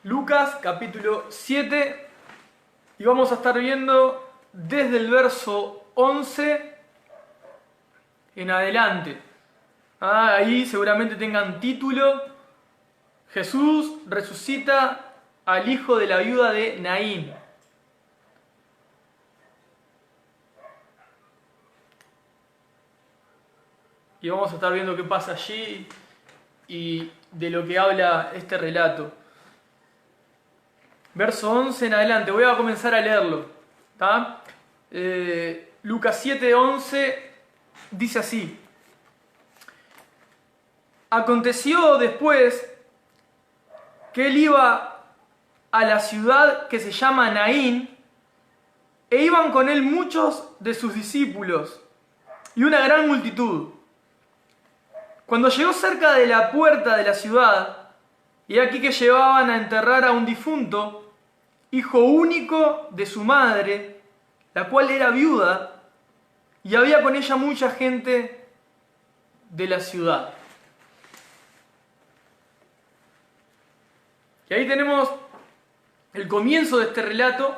Lucas capítulo 7 y vamos a estar viendo desde el verso 11 en adelante. Ahí seguramente tengan título: Jesús resucita al hijo de la viuda de Naín. Y vamos a estar viendo qué pasa allí y de lo que habla este relato. Verso 11 en adelante, voy a comenzar a leerlo. Lucas 7:11 dice así: Aconteció después que él iba a la ciudad que se llama Naín, e iban con él muchos de sus discípulos y una gran multitud. Cuando llegó cerca de la puerta de la ciudad, y aquí que llevaban a enterrar a un difunto, hijo único de su madre, la cual era viuda, y había con ella mucha gente de la ciudad. Y ahí tenemos el comienzo de este relato,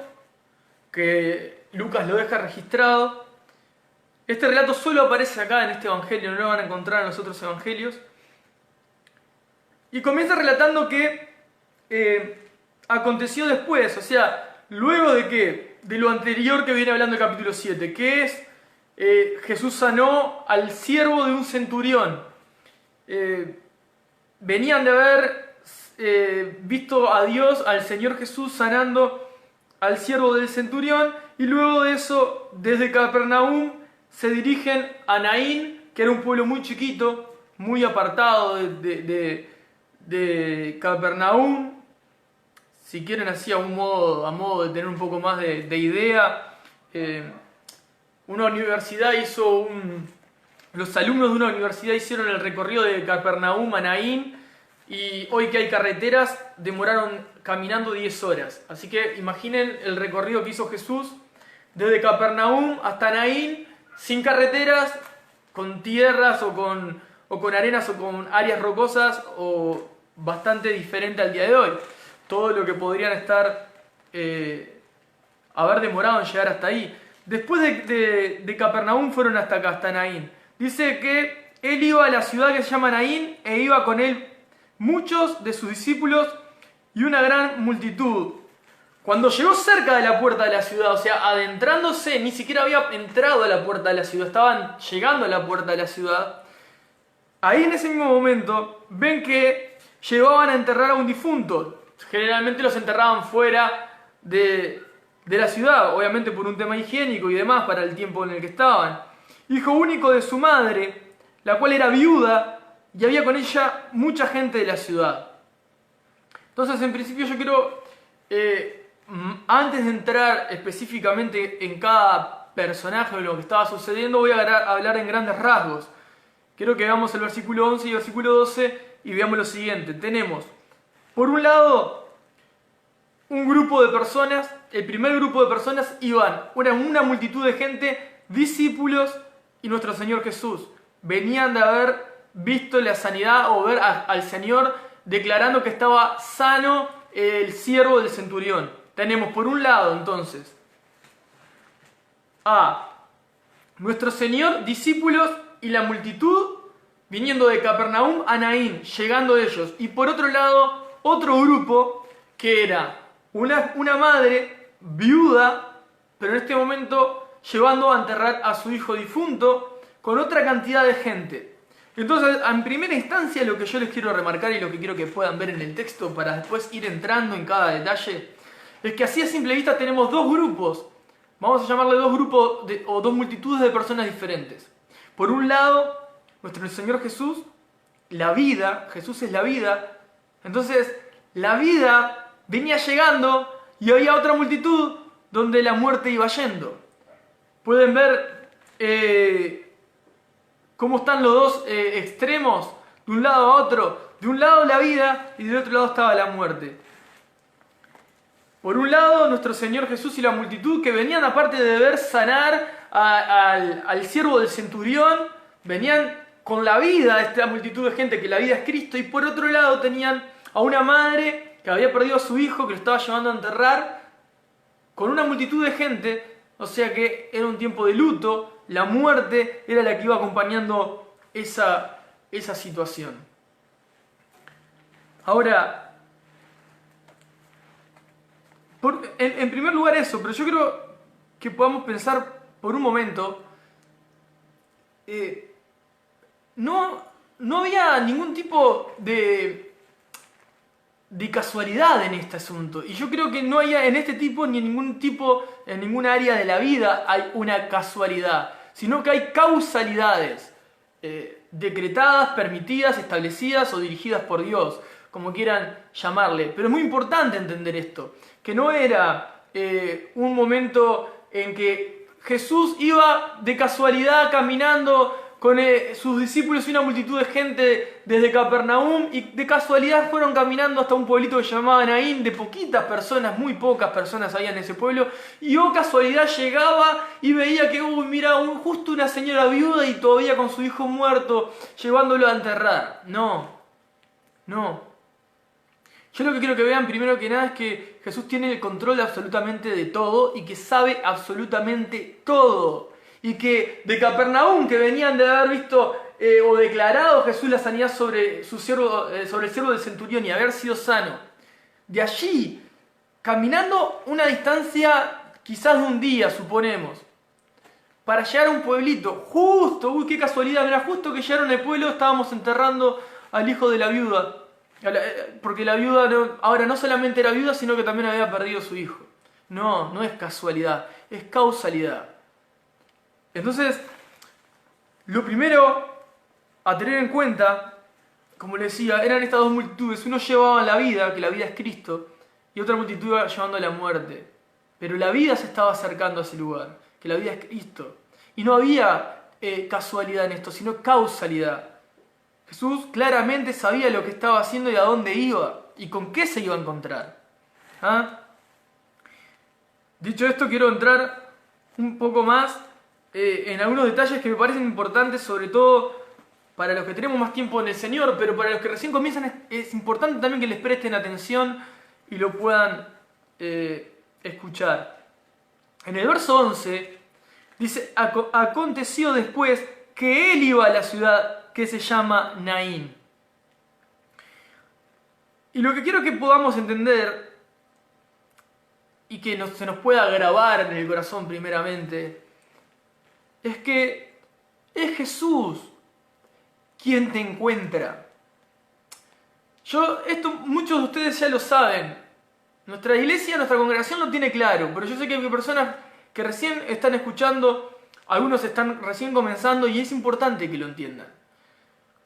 que Lucas lo deja registrado. Este relato solo aparece acá en este evangelio, no lo van a encontrar en los otros evangelios. Y comienza relatando que aconteció después, o sea, luego de que, de lo anterior que viene hablando el capítulo 7, que es Jesús sanó al siervo de un centurión. Venían de haber visto a Dios, al Señor Jesús sanando al siervo del centurión, y luego de eso, desde Capernaum, se dirigen a Naín, que era un pueblo muy chiquito, muy apartado de Capernaum. Si quieren, así a modo de tener un poco más de idea, una universidad los alumnos de una universidad hicieron el recorrido de Capernaum a Naín, y hoy que hay carreteras, demoraron caminando 10 horas. Así que imaginen el recorrido que hizo Jesús desde Capernaum hasta Naín, sin carreteras, con tierras o con arenas o con áreas rocosas, o bastante diferente al día de hoy. Todo lo que podrían haber demorado en llegar hasta ahí. Después de Capernaum fueron hasta acá, hasta Naín. Dice que él iba a la ciudad que se llama Naín, e iba con él muchos de sus discípulos y una gran multitud. Cuando llegó cerca de la puerta de la ciudad, o sea, adentrándose, ni siquiera había entrado a la puerta de la ciudad, estaban llegando a la puerta de la ciudad, ahí en ese mismo momento ven que llevaban a enterrar a un difunto. Generalmente los enterraban fuera de la ciudad, obviamente por un tema higiénico y demás, para el tiempo en el que estaban. Hijo único de su madre, la cual era viuda, y había con ella mucha gente de la ciudad. Entonces, en principio yo quiero, antes de entrar específicamente en cada personaje o lo que estaba sucediendo, voy a hablar en grandes rasgos. Quiero que veamos el versículo 11 y el versículo 12 y veamos lo siguiente. Tenemos, por un lado, un grupo de personas. El primer grupo de personas iban una multitud de gente, discípulos y nuestro Señor Jesús. Venían de haber visto la sanidad o ver al Señor declarando que estaba sano el siervo del centurión. Tenemos por un lado entonces a nuestro Señor, discípulos y la multitud viniendo de Capernaum a Naín, llegando ellos. Y por otro lado, otro grupo que era una madre viuda, pero en este momento llevando a enterrar a su hijo difunto, con otra cantidad de gente. Entonces, en primera instancia, lo que yo les quiero remarcar y lo que quiero que puedan ver en el texto para después ir entrando en cada detalle, es que así a simple vista tenemos dos grupos. Vamos a llamarle dos grupos o dos multitudes de personas diferentes. Por un lado, nuestro Señor Jesús, la vida. Jesús es la vida. Entonces, la vida venía llegando y había otra multitud donde la muerte iba yendo. Pueden ver cómo están los dos extremos, de un lado a otro. De un lado la vida y del otro lado estaba la muerte. Por un lado, nuestro Señor Jesús y la multitud que venían, aparte de ver sanar al siervo del centurión, venían con la vida, esta multitud de gente que la vida es Cristo. Y por otro lado tenían a una madre que había perdido a su hijo, que lo estaba llevando a enterrar, con una multitud de gente, o sea que era un tiempo de luto, la muerte era la que iba acompañando esa situación. Ahora, en primer lugar eso, pero yo creo que podamos pensar por un momento, no había ningún tipo de casualidad en este asunto. Y yo creo que no hay en este tipo ni en ningún área de la vida hay una casualidad, sino que hay causalidades decretadas, permitidas, establecidas o dirigidas por Dios, como quieran llamarle. Pero es muy importante entender esto, que no era un momento en que Jesús iba de casualidad caminando con sus discípulos y una multitud de gente desde Capernaum, y de casualidad fueron caminando hasta un pueblito que se llamaba Naín, de poquitas personas, muy pocas personas había en ese pueblo, y casualidad llegaba y veía que, mira, justo una señora viuda y todavía con su hijo muerto, llevándolo a enterrar. No. Yo lo que quiero que vean primero que nada es que Jesús tiene el control absolutamente de todo y que sabe absolutamente todo. Y que de Capernaum, que venían de haber visto o declarado Jesús la sanidad sobre el siervo del centurión y haber sido sano, de allí, caminando una distancia quizás de un día, suponemos, para llegar a un pueblito, justo, qué casualidad, mira, justo que llegaron al pueblo estábamos enterrando al hijo de la viuda, porque la viuda ahora no solamente era viuda, sino que también había perdido a su hijo. No es casualidad, es causalidad. Entonces, lo primero a tener en cuenta, como les decía, eran estas dos multitudes. Uno llevaba la vida, que la vida es Cristo, y otra multitud iba llevando la muerte. Pero la vida se estaba acercando a ese lugar, que la vida es Cristo. Y no había casualidad en esto, sino causalidad. Jesús claramente sabía lo que estaba haciendo y a dónde iba, y con qué se iba a encontrar. Dicho esto, quiero entrar un poco más en algunos detalles que me parecen importantes, sobre todo para los que tenemos más tiempo en el Señor, pero para los que recién comienzan es importante también que les presten atención y lo puedan escuchar. En el verso 11 dice: aconteció después que él iba a la ciudad que se llama Naín. Y lo que quiero que podamos entender y que se nos pueda grabar en el corazón primeramente, es que es Jesús quien te encuentra. Esto muchos de ustedes ya lo saben. Nuestra iglesia, nuestra congregación lo tiene claro, pero yo sé que hay personas que recién están escuchando, algunos están recién comenzando y es importante que lo entiendan.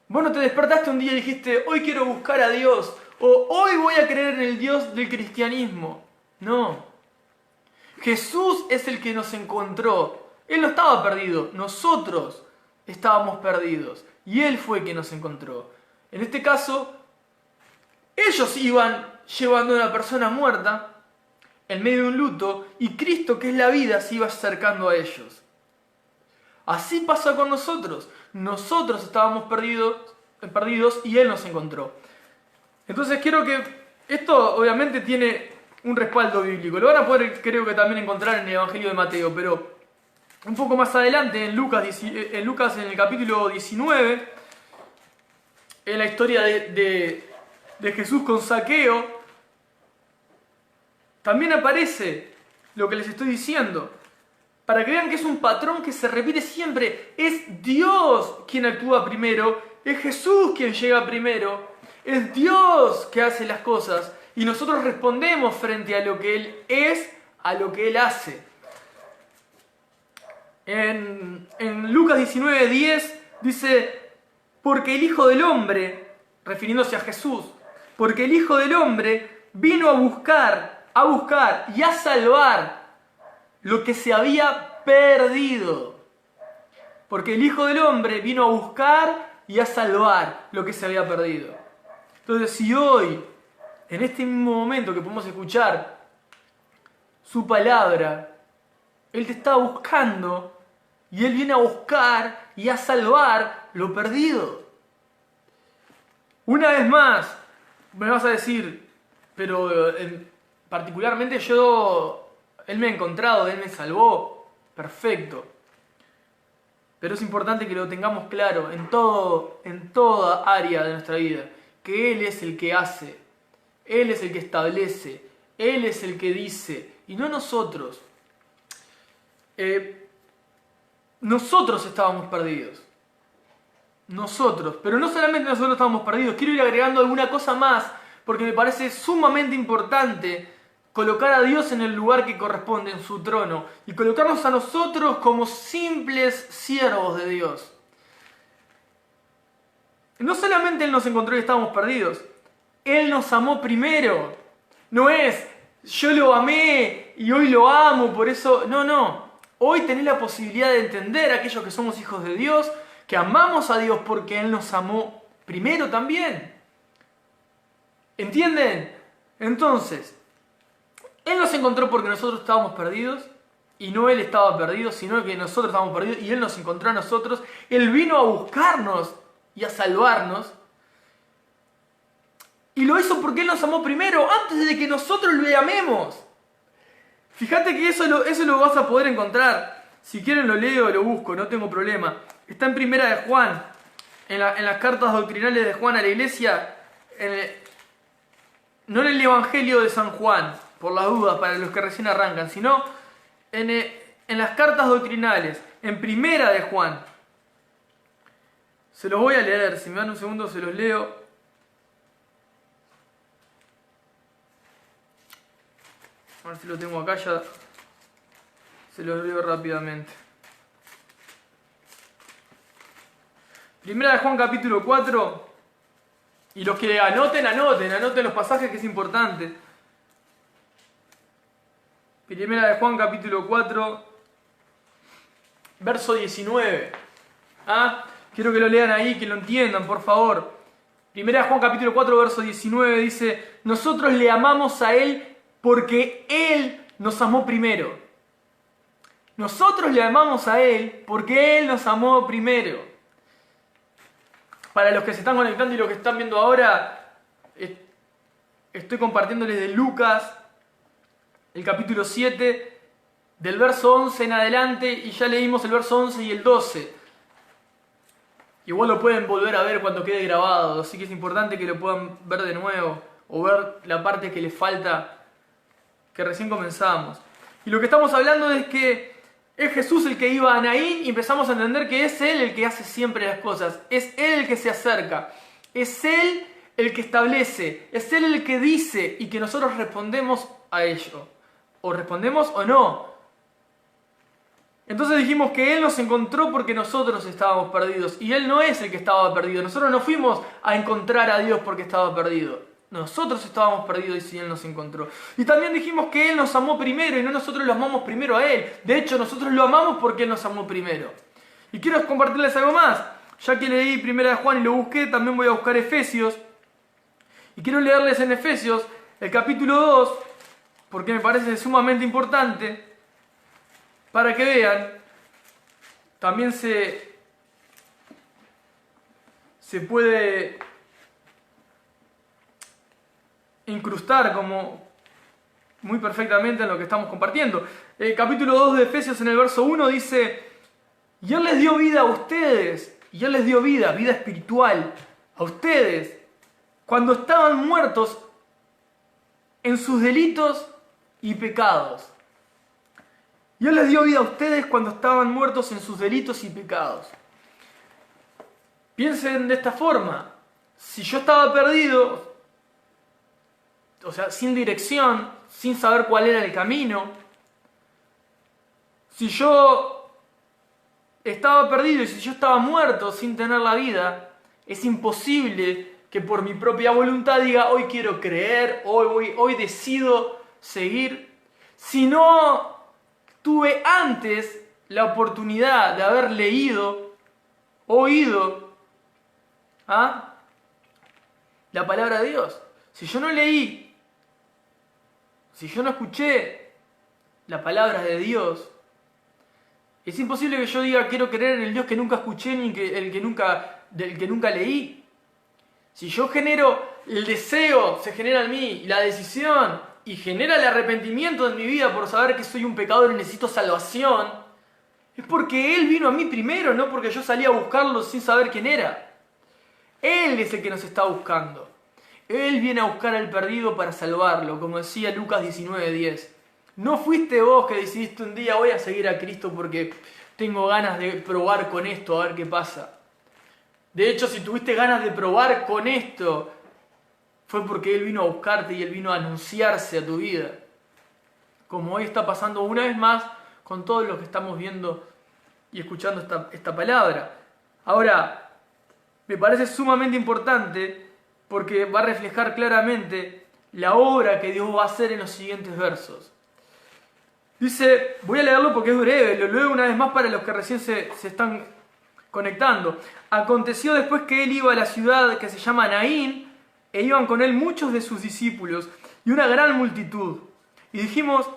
Vos no te despertaste un día y dijiste, hoy quiero buscar a Dios, o hoy voy a creer en el Dios del cristianismo. No. Jesús es el que nos encontró. Él no estaba perdido, nosotros estábamos perdidos. Y Él fue quien nos encontró. En este caso, ellos iban llevando a una persona muerta en medio de un luto, y Cristo, que es la vida, se iba acercando a ellos. Así pasa con nosotros. Nosotros estábamos perdidos y Él nos encontró. Entonces quiero que esto obviamente tiene un respaldo bíblico. Lo van a poder, creo que también encontrar en el Evangelio de Mateo, pero un poco más adelante, en Lucas en el capítulo 19, en la historia de Jesús con Zaqueo, también aparece lo que les estoy diciendo. Para que vean que es un patrón que se repite siempre. Es Dios quien actúa primero, es Jesús quien llega primero, es Dios que hace las cosas y nosotros respondemos frente a lo que Él es, a lo que Él hace. En Lucas 19:10 dice: porque el Hijo del Hombre, refiriéndose a Jesús, porque el Hijo del Hombre vino a buscar y a salvar lo que se había perdido. Porque el Hijo del Hombre vino a buscar y a salvar lo que se había perdido. Entonces, si hoy, en este mismo momento que podemos escuchar su palabra, Él te está buscando y Él viene a buscar y a salvar lo perdido. Una vez más, me vas a decir, pero particularmente Él me ha encontrado, Él me salvó, perfecto. Pero es importante que lo tengamos claro en toda área de nuestra vida, que Él es el que hace, Él es el que establece, Él es el que dice, y no nosotros. Nosotros estábamos perdidos. Nosotros, pero no solamente nosotros estábamos perdidos, quiero ir agregando alguna cosa más, porque me parece sumamente importante colocar a Dios en el lugar que corresponde, en su trono, y colocarnos a nosotros como simples siervos de Dios. No solamente Él nos encontró y estábamos perdidos, Él nos amó primero. No es, yo lo amé y hoy lo amo, por eso... No. Hoy tenés la posibilidad de entender a aquellos que somos hijos de Dios, que amamos a Dios porque Él nos amó primero también. ¿Entienden? Entonces, Él nos encontró porque nosotros estábamos perdidos, y no Él estaba perdido, sino que nosotros estábamos perdidos y Él nos encontró a nosotros. Él vino a buscarnos y a salvarnos. Y lo hizo porque Él nos amó primero, antes de que nosotros le amemos. Fíjate que eso lo vas a poder encontrar. Si quieren lo leo, lo busco, no tengo problema. Está en Primera de Juan, en las cartas doctrinales de Juan a la iglesia, no en el Evangelio de San Juan, por las dudas, para los que recién arrancan, sino en las cartas doctrinales, en Primera de Juan. Se los voy a leer, si me dan un segundo se los leo. A ver si lo tengo acá, ya se los leo rápidamente. Primera de Juan capítulo 4. Y los que anoten los pasajes, que es importante. Primera de Juan capítulo 4, verso 19. Quiero que lo lean ahí, que lo entiendan, por favor. Primera de Juan capítulo 4, verso 19 dice: nosotros le amamos a Él porque Él nos amó primero. Nosotros le amamos a Él porque Él nos amó primero. Para los que se están conectando y los que están viendo ahora, estoy compartiéndoles de Lucas, el capítulo 7, del verso 11 en adelante, y ya leímos el verso 11 y el 12. Igual lo pueden volver a ver cuando quede grabado, así que es importante que lo puedan ver de nuevo, o ver la parte que les falta, que recién comenzamos. Y lo que estamos hablando es que es Jesús el que iba a Naín, y empezamos a entender que es Él el que hace siempre las cosas. Es Él el que se acerca. Es Él el que establece. Es Él el que dice, y que nosotros respondemos a ello. O respondemos o no. Entonces dijimos que Él nos encontró porque nosotros estábamos perdidos. Y Él no es el que estaba perdido. Nosotros no fuimos a encontrar a Dios porque estaba perdido. Nosotros estábamos perdidos y Él nos encontró. Y también dijimos que Él nos amó primero y no nosotros lo amamos primero a Él. De hecho, nosotros lo amamos porque Él nos amó primero. Y quiero compartirles algo más. Ya que leí Primera de Juan y lo busqué, también voy a buscar Efesios. Y quiero leerles en Efesios el capítulo 2, porque me parece sumamente importante, para que vean. También se puede incrustar como muy perfectamente en lo que estamos compartiendo. El capítulo 2 de Efesios, en el verso 1 dice: y Él les dio vida a ustedes, y Él les dio vida espiritual a ustedes, cuando estaban muertos en sus delitos y pecados. Y Él les dio vida a ustedes cuando estaban muertos en sus delitos y pecados. Piensen de esta forma: si yo estaba perdido, o sea, sin dirección, sin saber cuál era el camino, si yo estaba perdido y si yo estaba muerto sin tener la vida, es imposible que por mi propia voluntad diga: hoy quiero creer, hoy decido seguir. Si no tuve antes la oportunidad de haber leído, oído la palabra de Dios. Si yo no leí, si yo no escuché la palabra de Dios, es imposible que yo diga: quiero creer en el Dios que nunca escuché ni del que nunca leí. Si yo genero el deseo, se genera en mí la decisión y genera el arrepentimiento en mi vida por saber que soy un pecador y necesito salvación, es porque Él vino a mí primero, no porque yo salí a buscarlo sin saber quién era. Él es el que nos está buscando. Él viene a buscar al perdido para salvarlo, como decía Lucas 19:10. No fuiste vos que decidiste un día voy a seguir a Cristo porque tengo ganas de probar con esto, a ver qué pasa. De hecho, si tuviste ganas de probar con esto, fue porque Él vino a buscarte y Él vino a anunciarse a tu vida. Como hoy está pasando una vez más con todos los que estamos viendo y escuchando esta palabra. Ahora, me parece sumamente importante porque va a reflejar claramente la obra que Dios va a hacer en los siguientes versos. Dice, voy a leerlo porque es breve, lo leo una vez más para los que recién se están conectando. Aconteció después que él iba a la ciudad que se llama Naín, e iban con él muchos de sus discípulos y una gran multitud. Y dijimos,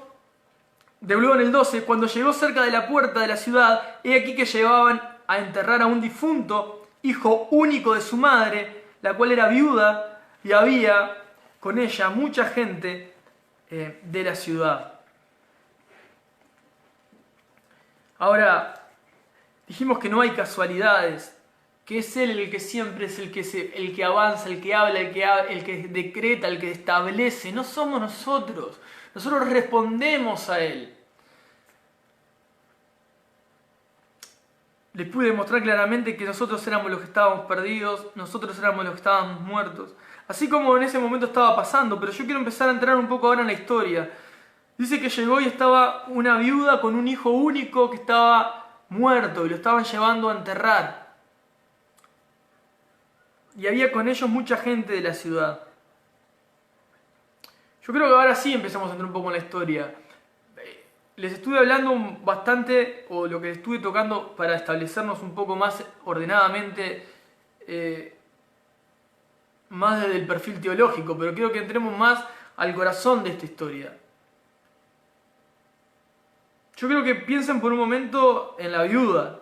de luego en el 12, cuando llegó cerca de la puerta de la ciudad, he aquí que llevaban a enterrar a un difunto, hijo único de su madre, la cual era viuda, y había con ella mucha gente de la ciudad. Ahora, dijimos que no hay casualidades, que es Él el que siempre es el que avanza, el que habla, el que decreta, el que establece. No somos nosotros. Nosotros respondemos a Él. Les pude demostrar claramente que nosotros éramos los que estábamos perdidos, nosotros éramos los que estábamos muertos. Así como en ese momento estaba pasando, pero yo quiero empezar a entrar un poco ahora en la historia. Dice que llegó y estaba una viuda con un hijo único que estaba muerto y lo estaban llevando a enterrar. Y había con ellos mucha gente de la ciudad. Yo creo que ahora sí empezamos a entrar un poco en la historia. Les estuve hablando bastante, o lo que estuve tocando para establecernos un poco más ordenadamente, más desde el perfil teológico, pero quiero que entremos más al corazón de esta historia. Yo creo que piensen por un momento en la viuda.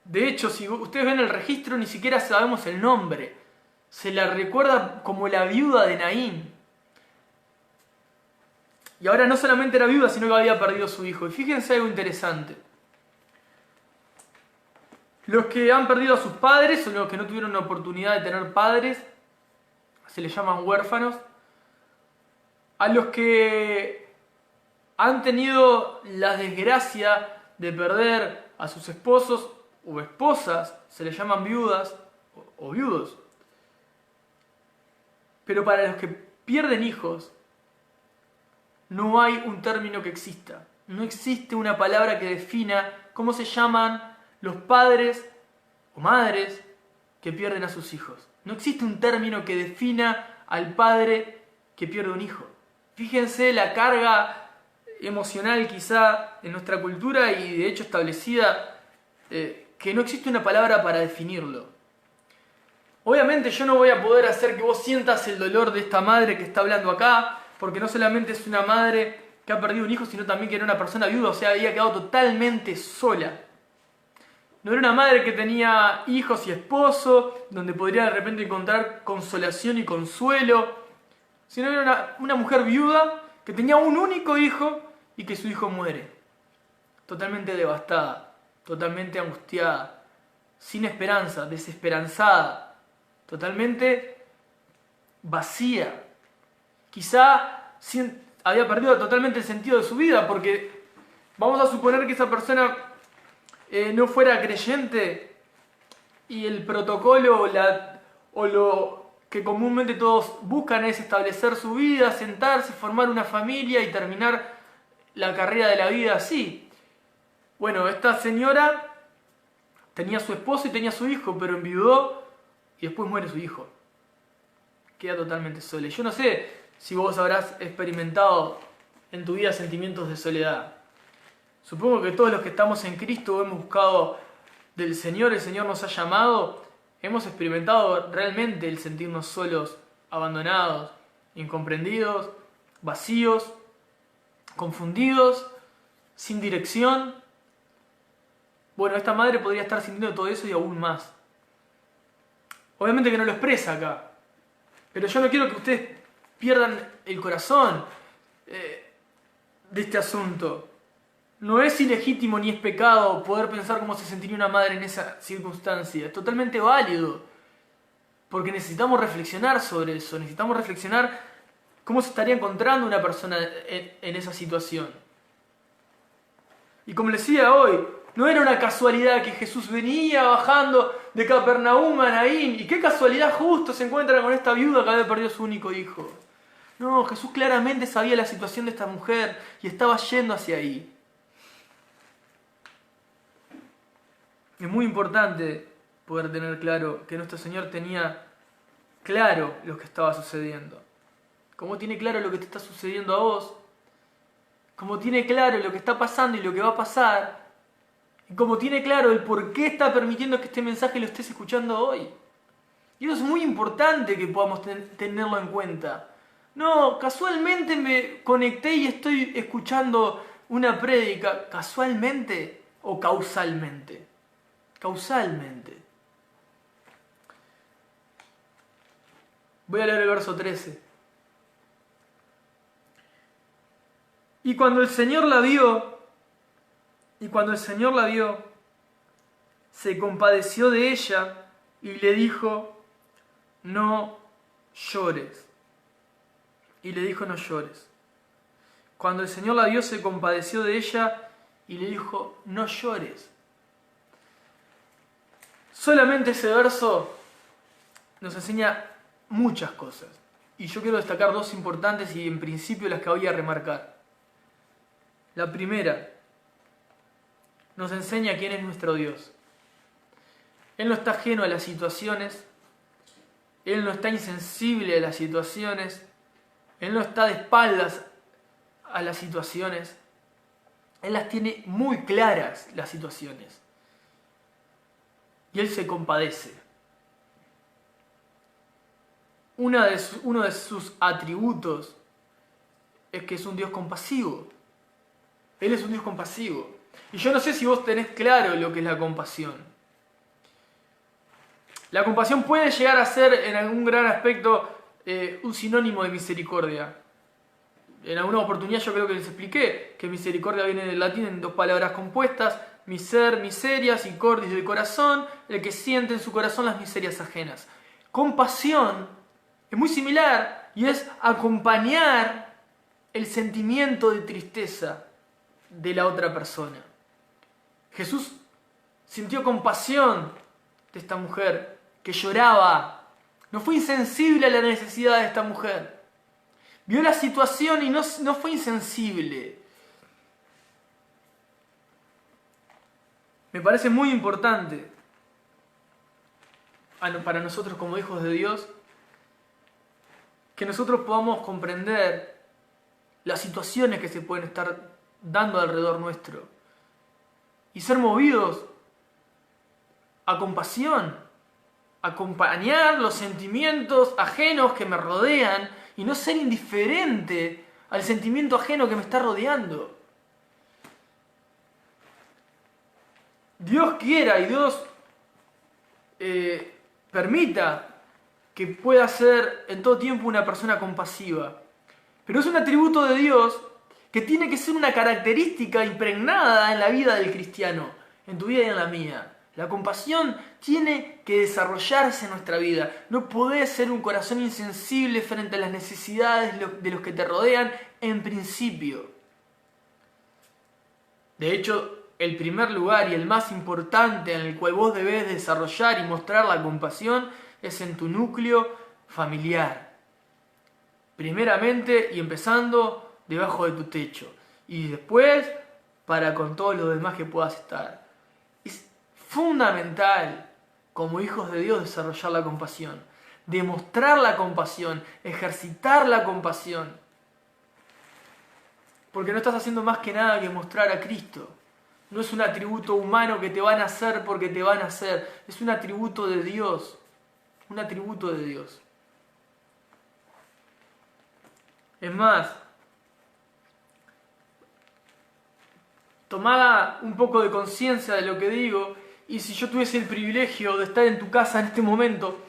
De hecho, si ustedes ven el registro, ni siquiera sabemos el nombre. Se la recuerda como la viuda de Naín. Y ahora no solamente era viuda, sino que había perdido a su hijo. Y fíjense algo interesante. Los que han perdido a sus padres, o los que no tuvieron la oportunidad de tener padres, se les llaman huérfanos. A los que han tenido la desgracia de perder a sus esposos o esposas, se les llaman viudas o viudos. Pero para los que pierden hijos, no hay un término que exista. No existe una palabra que defina cómo se llaman los padres o madres que pierden a sus hijos. No existe un término que defina al padre que pierde un hijo. Fíjense la carga emocional quizá en nuestra cultura y de hecho establecida, que no existe una palabra para definirlo. Obviamente yo no voy a poder hacer que vos sientas el dolor de esta madre que está hablando acá, porque no solamente es una madre que ha perdido un hijo, sino también que era una persona viuda, o sea, había quedado totalmente sola. No era una madre que tenía hijos y esposo, donde podría de repente encontrar consolación y consuelo, sino era una mujer viuda que tenía un único hijo y que su hijo muere. Totalmente devastada, totalmente angustiada, sin esperanza, desesperanzada, totalmente vacía. Quizá había perdido totalmente el sentido de su vida, porque vamos a suponer que esa persona no fuera creyente y el protocolo o lo que comúnmente todos buscan es establecer su vida, sentarse, formar una familia y terminar la carrera de la vida así. Bueno, esta señora tenía su esposo y tenía su hijo, pero enviudó y después muere su hijo. Queda totalmente sola. Yo no sé si vos habrás experimentado en tu vida sentimientos de soledad. Supongo que todos los que estamos en Cristo hemos buscado del Señor, el Señor nos ha llamado, hemos experimentado realmente el sentirnos solos, abandonados, incomprendidos, vacíos, confundidos, sin dirección. Bueno, esta madre podría estar sintiendo todo eso y aún más. Obviamente que no lo expresa acá, pero yo no quiero que ustedes pierdan el corazón de este asunto. No es ilegítimo ni es pecado poder pensar cómo se sentiría una madre en esa circunstancia. Es totalmente válido, porque necesitamos reflexionar sobre eso, necesitamos reflexionar cómo se estaría encontrando una persona en esa situación. Y como les decía hoy, no era una casualidad que Jesús venía bajando de Capernaum a Naín, y qué casualidad justo se encuentra con esta viuda que había perdido a su único hijo. No, Jesús claramente sabía la situación de esta mujer y estaba yendo hacia ahí. Es muy importante poder tener claro que nuestro Señor tenía claro lo que estaba sucediendo. Como tiene claro lo que te está sucediendo a vos, como tiene claro lo que está pasando y lo que va a pasar, y como tiene claro el por qué está permitiendo que este mensaje lo estés escuchando hoy. Y eso es muy importante que podamos tenerlo en cuenta. No, casualmente me conecté y estoy escuchando una prédica. ¿Casualmente o causalmente? Causalmente. Voy a leer el verso 13. Y cuando el Señor la vio, se compadeció de ella y le dijo, no llores. Cuando el Señor la vio, se compadeció de ella y le dijo, no llores. Solamente ese verso nos enseña muchas cosas. Y yo quiero destacar dos importantes y en principio las que voy a remarcar. La primera, nos enseña quién es nuestro Dios. Él no está ajeno a las situaciones, Él no está insensible a las situaciones, Él no está de espaldas a las situaciones, Él las tiene muy claras las situaciones. Y Él se compadece. Uno de sus atributos es que es un Dios compasivo. Él es un Dios compasivo. Y yo no sé si vos tenés claro lo que es la compasión. La compasión puede llegar a ser en algún gran aspecto un sinónimo de misericordia. En alguna oportunidad yo creo que les expliqué que misericordia viene del latín en dos palabras compuestas, miser, miserias, y cordis del corazón, el que siente en su corazón las miserias ajenas. Compasión es muy similar y es acompañar el sentimiento de tristeza de la otra persona. Jesús sintió compasión de esta mujer que lloraba. No fue insensible a la necesidad de esta mujer. Vio la situación y no fue insensible. Me parece muy importante para nosotros como hijos de Dios que nosotros podamos comprender las situaciones que se pueden estar dando alrededor nuestro y ser movidos a compasión, acompañar los sentimientos ajenos que me rodean y no ser indiferente al sentimiento ajeno que me está rodeando. Dios quiera y Dios permita que pueda ser en todo tiempo una persona compasiva. Pero es un atributo de Dios que tiene que ser una característica impregnada en la vida del cristiano, en tu vida y en la mía. La compasión tiene que desarrollarse en nuestra vida. No podés ser un corazón insensible frente a las necesidades de los que te rodean en principio. De hecho, el primer lugar y el más importante en el cual vos debés desarrollar y mostrar la compasión es en tu núcleo familiar. Primeramente y empezando debajo de tu techo. Y después para con todo lo demás que puedas estar. Es fundamental como hijos de Dios desarrollar la compasión. Demostrar la compasión. Ejercitar la compasión. Porque no estás haciendo más que nada que mostrar a Cristo. No es un atributo humano que te van a hacer porque te van a hacer. Es un atributo de Dios. Un atributo de Dios. Es más, tomada un poco de conciencia de lo que digo, y si yo tuviese el privilegio de estar en tu casa en este momento,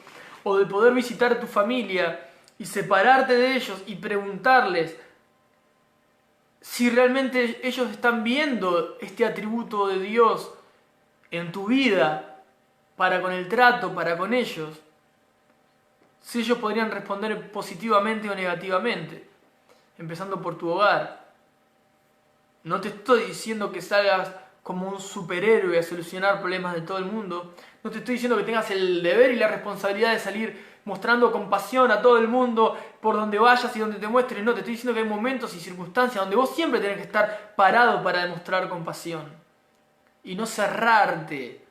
o de poder visitar a tu familia y separarte de ellos y preguntarles si realmente ellos están viendo este atributo de Dios en tu vida, para con el trato, para con ellos, si ellos podrían responder positivamente o negativamente, empezando por tu hogar. No te estoy diciendo que salgas como un superhéroe a solucionar problemas de todo el mundo. No te estoy diciendo que tengas el deber y la responsabilidad de salir mostrando compasión a todo el mundo por donde vayas y donde te muestres. No, te estoy diciendo que hay momentos y circunstancias donde vos siempre tenés que estar parado para demostrar compasión. Y no cerrarte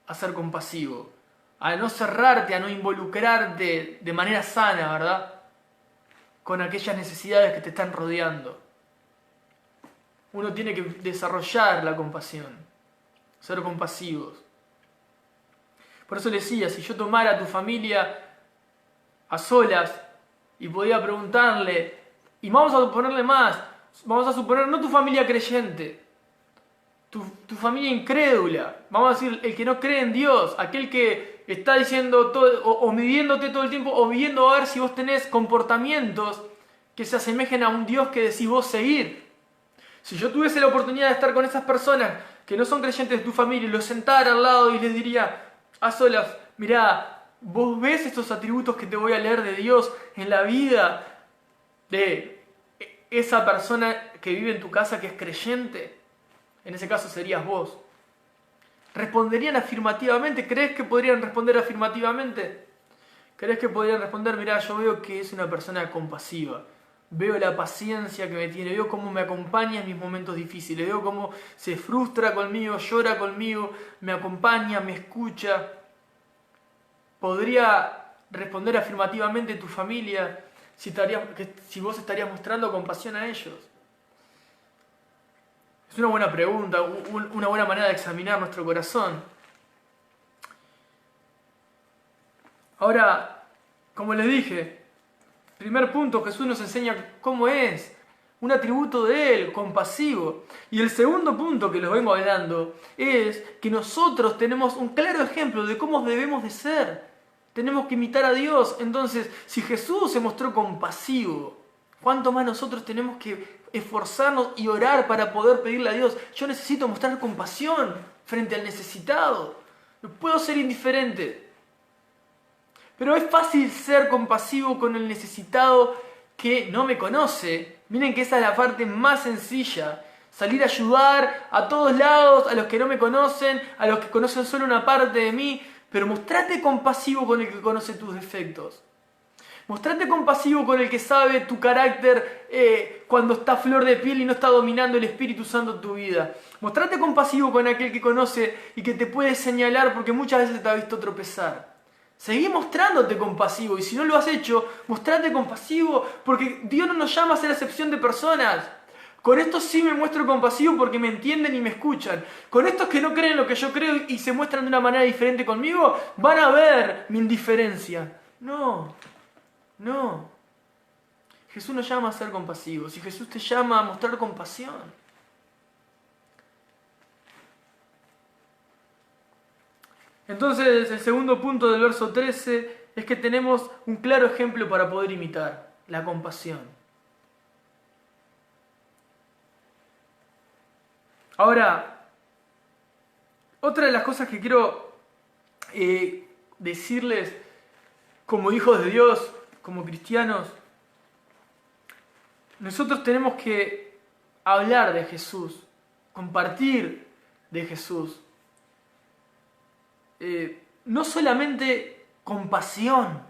a ser compasivo. A no cerrarte, a no involucrarte de manera sana, ¿verdad? Con aquellas necesidades que te están rodeando. Uno tiene que desarrollar la compasión, ser compasivos. Por eso le decía, si yo tomara a tu familia a solas y podía preguntarle, y vamos a suponerle más, vamos a suponer no tu familia creyente, tu familia incrédula, vamos a decir el que no cree en Dios, aquel que está diciendo todo, o midiéndote todo el tiempo, o viendo a ver si vos tenés comportamientos que se asemejen a un Dios que decís vos seguir. Si yo tuviese la oportunidad de estar con esas personas que no son creyentes de tu familia y los sentara al lado y les diría a solas, mirá, vos ves estos atributos que te voy a leer de Dios en la vida de esa persona que vive en tu casa que es creyente. En ese caso serías vos. ¿Responderían afirmativamente? ¿Crees que podrían responder afirmativamente? ¿Crees que podrían responder, mirá, yo veo que es una persona compasiva? Veo la paciencia que me tiene, veo cómo me acompaña en mis momentos difíciles, veo cómo se frustra conmigo, llora conmigo, me acompaña, me escucha. ¿Podría responder afirmativamente tu familia si vos estarías mostrando compasión a ellos? Es una buena pregunta, una buena manera de examinar nuestro corazón. Ahora, como les dije, primer punto, Jesús nos enseña cómo es, un atributo de Él, compasivo. Y el segundo punto que les vengo hablando es que nosotros tenemos un claro ejemplo de cómo debemos de ser. Tenemos que imitar a Dios. Entonces, si Jesús se mostró compasivo, ¿cuánto más nosotros tenemos que esforzarnos y orar para poder pedirle a Dios? Yo necesito mostrar compasión frente al necesitado. No puedo ser indiferente. Pero es fácil ser compasivo con el necesitado que no me conoce. Miren que esa es la parte más sencilla. Salir a ayudar a todos lados, a los que no me conocen, a los que conocen solo una parte de mí. Pero mostrate compasivo con el que conoce tus defectos. Mostrate compasivo con el que sabe tu carácter cuando está a flor de piel y no está dominando el Espíritu Santo en tu vida. Mostrate compasivo con aquel que conoce y que te puede señalar porque muchas veces te ha visto tropezar. Seguí mostrándote compasivo y si no lo has hecho, mostrate compasivo porque Dios no nos llama a ser acepción de personas. Con estos sí me muestro compasivo porque me entienden y me escuchan. Con estos que no creen lo que yo creo y se muestran de una manera diferente conmigo, van a ver mi indiferencia. No. Jesús nos llama a ser compasivos y Jesús te llama a mostrar compasión. Entonces, el segundo punto del verso 13 es que tenemos un claro ejemplo para poder imitar, la compasión. Ahora, otra de las cosas que quiero decirles como hijos de Dios, como cristianos, nosotros tenemos que hablar de Jesús, compartir de Jesús. No solamente compasión.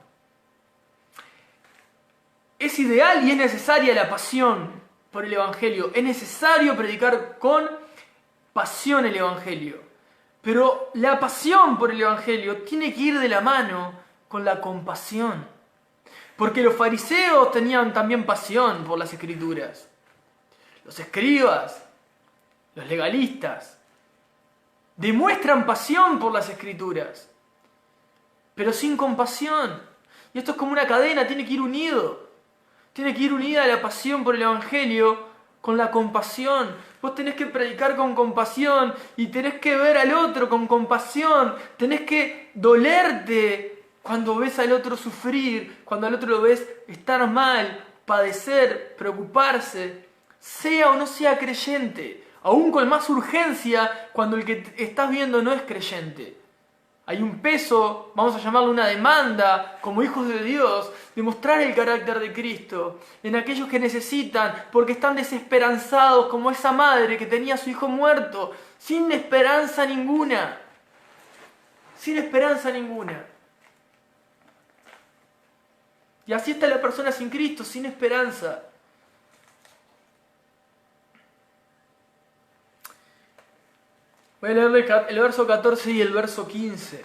Es ideal y es necesaria la pasión por el Evangelio. Es necesario predicar con pasión el Evangelio. Pero la pasión por el Evangelio tiene que ir de la mano con la compasión. Porque los fariseos tenían también pasión por las Escrituras. Los escribas, los legalistas, demuestran pasión por las Escrituras, pero sin compasión. Y esto es como una cadena, tiene que ir unido. Tiene que ir unida la pasión por el Evangelio con la compasión. Vos tenés que predicar con compasión y tenés que ver al otro con compasión. Tenés que dolerte cuando ves al otro sufrir, cuando al otro lo ves estar mal, padecer, preocuparse, sea o no sea creyente, aún con más urgencia cuando el que estás viendo no es creyente. Hay un peso, vamos a llamarlo una demanda, como hijos de Dios, de mostrar el carácter de Cristo en aquellos que necesitan, porque están desesperanzados, como esa madre que tenía a su hijo muerto, sin esperanza ninguna. Sin esperanza ninguna. Y así está la persona sin Cristo, sin esperanza. Voy a leerle el verso 14 y el verso 15.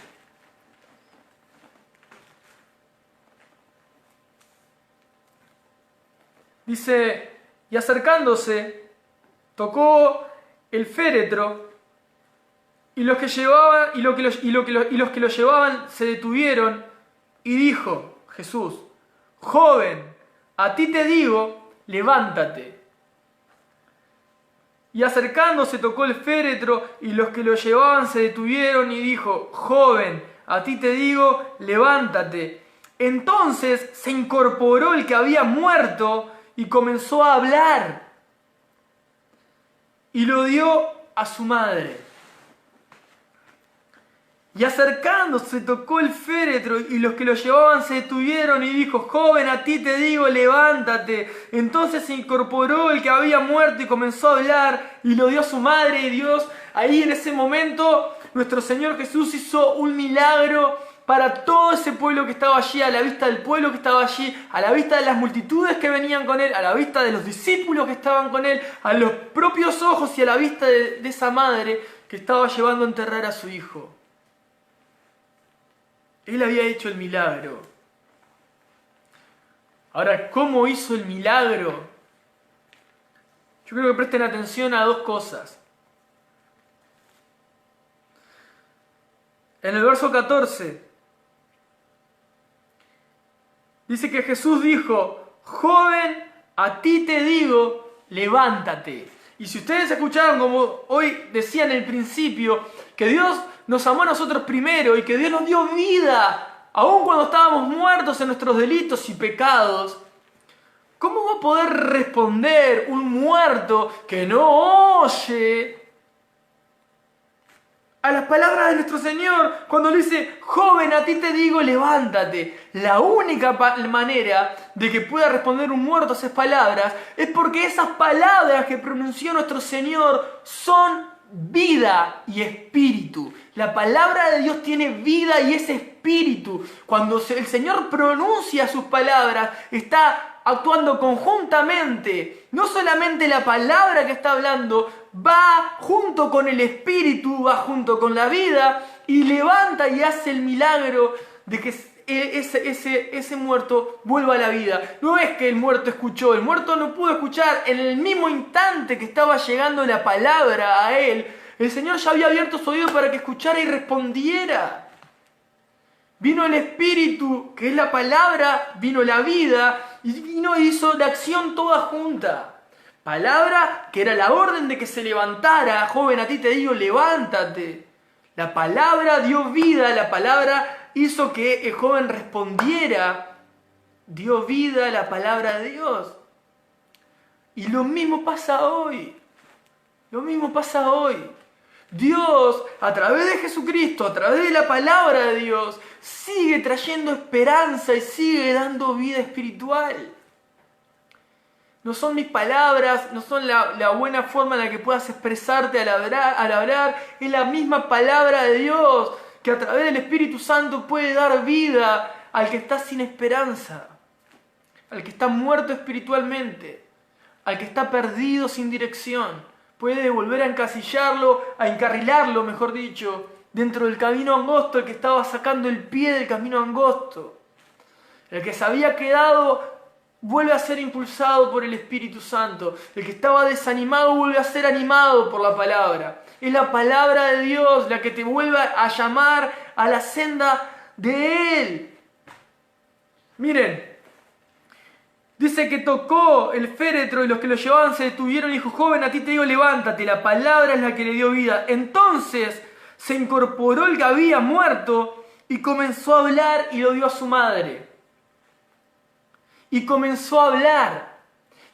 Dice, y acercándose, tocó el féretro, y los que lo llevaban se detuvieron, y dijo Jesús, joven, a ti te digo, levántate. Y acercándose tocó el féretro, y los que lo llevaban se detuvieron, y dijo, joven, a ti te digo, levántate. Entonces se incorporó el que había muerto, y comenzó a hablar, y lo dio a su madre. Y acercándose tocó el féretro, y los que lo llevaban se detuvieron, y dijo, joven, a ti te digo, levántate. Entonces se incorporó el que había muerto y comenzó a hablar, y lo dio a su madre. Y Dios, ahí en ese momento, nuestro Señor Jesús hizo un milagro para todo ese pueblo que estaba allí, a la vista del pueblo que estaba allí, a la vista de las multitudes que venían con Él, a la vista de los discípulos que estaban con Él, a los propios ojos y a la vista de esa madre que estaba llevando a enterrar a su hijo. Él había hecho el milagro. Ahora, ¿cómo hizo el milagro? Yo creo que presten atención a dos cosas. En el verso 14, dice que Jesús dijo, joven, a ti te digo, levántate. Y si ustedes escucharon, como hoy decía en el principio, que Dios nos amó a nosotros primero y que Dios nos dio vida, aun cuando estábamos muertos en nuestros delitos y pecados, ¿cómo va a poder responder un muerto que no oye a las palabras de nuestro Señor cuando le dice, joven, a ti te digo, levántate? La única manera de que pueda responder un muerto a esas palabras es porque esas palabras que pronunció nuestro Señor son vida y espíritu. La palabra de Dios tiene vida y es espíritu. Cuando el Señor pronuncia sus palabras, está actuando conjuntamente. No solamente la palabra que está hablando va junto con el espíritu, va junto con la vida y levanta y hace el milagro de que ese muerto vuelva a la vida. No es que el muerto escuchó, el muerto no pudo escuchar. En el mismo instante que estaba llegando la palabra a él, el Señor ya había abierto su oído para que escuchara y respondiera. Vino el espíritu, que es la palabra, vino la vida y vino e hizo la acción toda junta. Palabra que era la orden de que se levantara, joven, a ti te digo, levántate. La palabra dio vida, la palabra hizo que el joven respondiera, dio vida a la palabra de Dios. Y lo mismo pasa hoy. Lo mismo pasa hoy. Dios, a través de Jesucristo, a través de la palabra de Dios, sigue trayendo esperanza y sigue dando vida espiritual. No son mis palabras, no son la buena forma en la que puedas expresarte al hablar. Es la misma palabra de Dios que a través del Espíritu Santo puede dar vida al que está sin esperanza, al que está muerto espiritualmente, al que está perdido sin dirección. Puede volver a encasillarlo, a encarrilarlo, mejor dicho, dentro del camino angosto, el que estaba sacando el pie del camino angosto. El que se había quedado vuelve a ser impulsado por el Espíritu Santo. El que estaba desanimado vuelve a ser animado por la palabra. Es la palabra de Dios la que te vuelve a llamar a la senda de Él. Miren, dice que tocó el féretro y los que lo llevaban se detuvieron y dijo, joven, a ti te digo, levántate. La palabra es la que le dio vida. Entonces se incorporó el que había muerto y comenzó a hablar y lo dio a su madre. Y comenzó a hablar.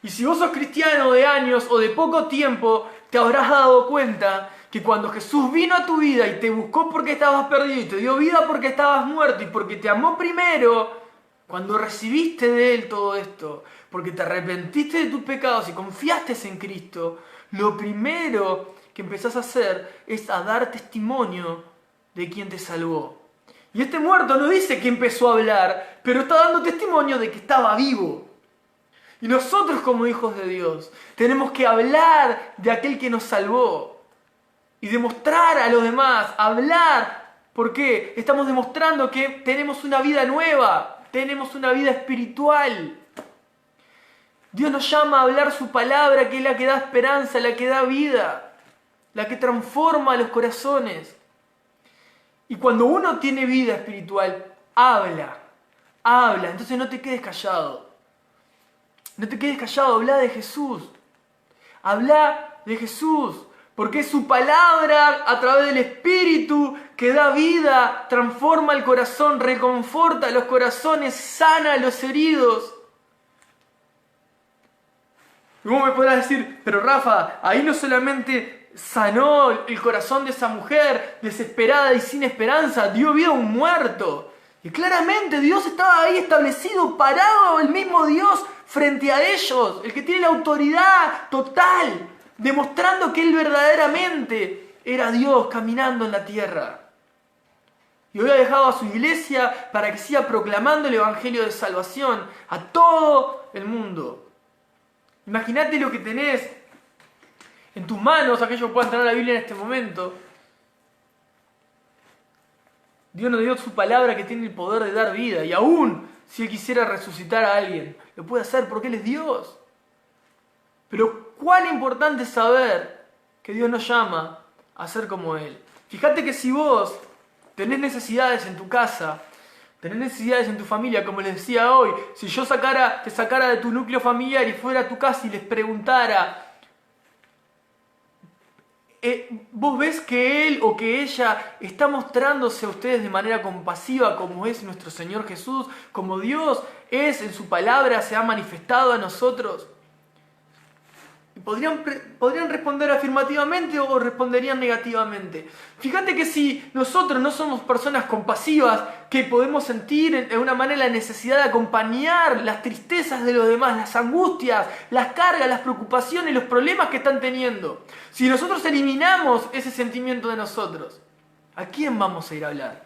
Y si vos sos cristiano de años o de poco tiempo, te habrás dado cuenta que cuando Jesús vino a tu vida y te buscó porque estabas perdido y te dio vida porque estabas muerto y porque te amó primero, cuando recibiste de Él todo esto, porque te arrepentiste de tus pecados y confiaste en Cristo, lo primero que empezás a hacer es a dar testimonio de quien te salvó. Y este muerto no dice que empezó a hablar, pero está dando testimonio de que estaba vivo. Y nosotros como hijos de Dios tenemos que hablar de aquel que nos salvó y demostrar a los demás, hablar. ¿Por qué? Estamos demostrando que tenemos una vida nueva, tenemos una vida espiritual. Dios nos llama a hablar su palabra, que es la que da esperanza, la que da vida, la que transforma los corazones. Y cuando uno tiene vida espiritual, habla. Entonces no te quedes callado. No te quedes callado, habla de Jesús. Habla de Jesús. Porque es su palabra a través del Espíritu que da vida, transforma el corazón, reconforta los corazones, sana a los heridos. Y vos me podrás decir, pero Rafa, ahí no solamente sanó el corazón de esa mujer desesperada y sin esperanza, dio vida a un muerto. Y claramente Dios estaba ahí establecido, parado, el mismo Dios frente a ellos, el que tiene la autoridad total, demostrando que Él verdaderamente era Dios caminando en la tierra. Y hoy ha dejado a su iglesia para que siga proclamando el evangelio de salvación a todo el mundo. Imagínate lo que tenés en tus manos, aquellos que puedan tener la Biblia en este momento. Dios nos dio su palabra que tiene el poder de dar vida. Y aún si Él quisiera resucitar a alguien, lo puede hacer porque Él es Dios. Pero cuán importante es saber que Dios nos llama a ser como Él. Fíjate que si vos tenés necesidades en tu casa, tenés necesidades en tu familia, como les decía hoy, si yo te sacara de tu núcleo familiar y fuera a tu casa y les preguntara, ¿vos ves que él o que ella está mostrándose a ustedes de manera compasiva como es nuestro Señor Jesús, como Dios es en su palabra, se ha manifestado a nosotros? Y podrían responder afirmativamente o responderían negativamente. Fíjate que si nosotros no somos personas compasivas, que podemos sentir de una manera la necesidad de acompañar las tristezas de los demás, las angustias, las cargas, las preocupaciones, los problemas que están teniendo. Si nosotros eliminamos ese sentimiento de nosotros, ¿a quién vamos a ir a hablar?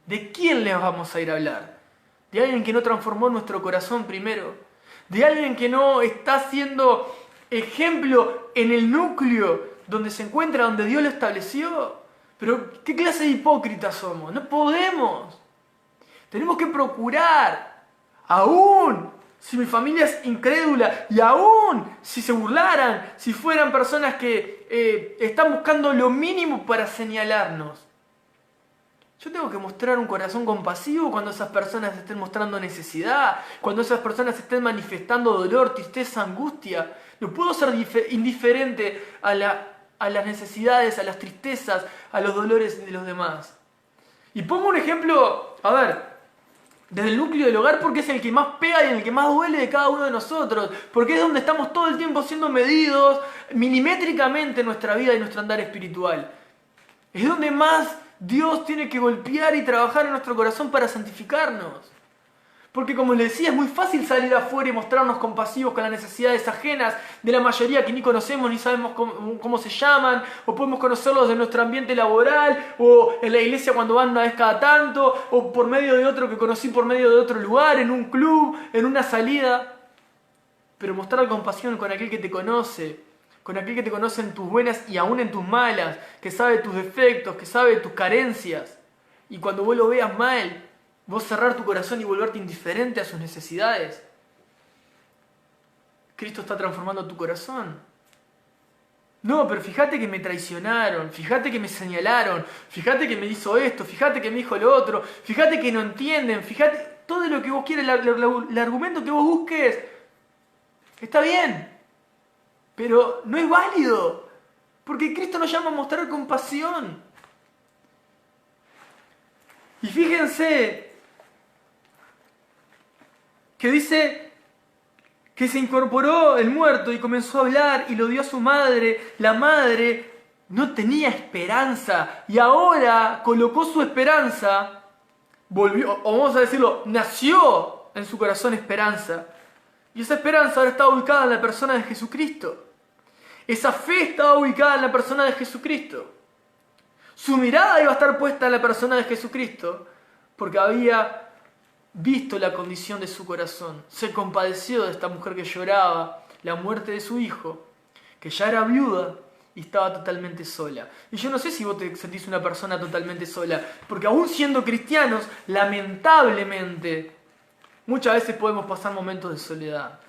¿De quién les vamos a ir a hablar? ¿De alguien que no transformó nuestro corazón primero? ¿De alguien que no está siendo ejemplo en el núcleo donde se encuentra, donde Dios lo estableció? Pero ¿qué clase de hipócritas somos? No podemos. Tenemos que procurar, aún si mi familia es incrédula y aún si se burlaran, si fueran personas que están buscando lo mínimo para señalarnos, yo tengo que mostrar un corazón compasivo cuando esas personas estén mostrando necesidad, cuando esas personas estén manifestando dolor, tristeza, angustia. No puedo ser indiferente a las necesidades, a las tristezas, a los dolores de los demás. Y pongo un ejemplo, desde el núcleo del hogar, porque es el que más pega y el que más duele de cada uno de nosotros, porque es donde estamos todo el tiempo siendo medidos milimétricamente en nuestra vida y nuestro andar espiritual. Es donde más Dios tiene que golpear y trabajar en nuestro corazón para santificarnos. Porque como les decía, es muy fácil salir afuera y mostrarnos compasivos con las necesidades ajenas de la mayoría que ni conocemos ni sabemos cómo se llaman, o podemos conocerlos de nuestro ambiente laboral, o en la iglesia cuando van una vez cada tanto, o por medio de otro que conocí por medio de otro lugar, en un club, en una salida. Pero mostrar compasión con aquel que te conoce, con aquel que te conoce en tus buenas y aún en tus malas, que sabe tus defectos, que sabe tus carencias. Y cuando vos lo veas mal, vos cerrar tu corazón y volverte indiferente a sus necesidades. Cristo está transformando tu corazón. No, pero fíjate que me traicionaron, fíjate que me señalaron, fíjate que me hizo esto, fíjate que me dijo lo otro, fíjate que no entienden, fíjate todo lo que vos quieres, el argumento que vos busques. Está bien, pero no es válido, porque Cristo nos llama a mostrar compasión. Y fíjense que dice que se incorporó el muerto y comenzó a hablar y lo dio a su madre. La madre no tenía esperanza y ahora colocó su esperanza, volvió, o vamos a decirlo, nació en su corazón esperanza. Y esa esperanza ahora está ubicada en la persona de Jesucristo. Esa fe estaba ubicada en la persona de Jesucristo. Su mirada iba a estar puesta en la persona de Jesucristo porque había visto la condición de su corazón. Se compadeció de esta mujer que lloraba la muerte de su hijo, que ya era viuda y estaba totalmente sola. Y yo no sé si vos te sentís una persona totalmente sola, porque aún siendo cristianos, lamentablemente, muchas veces podemos pasar momentos de soledad.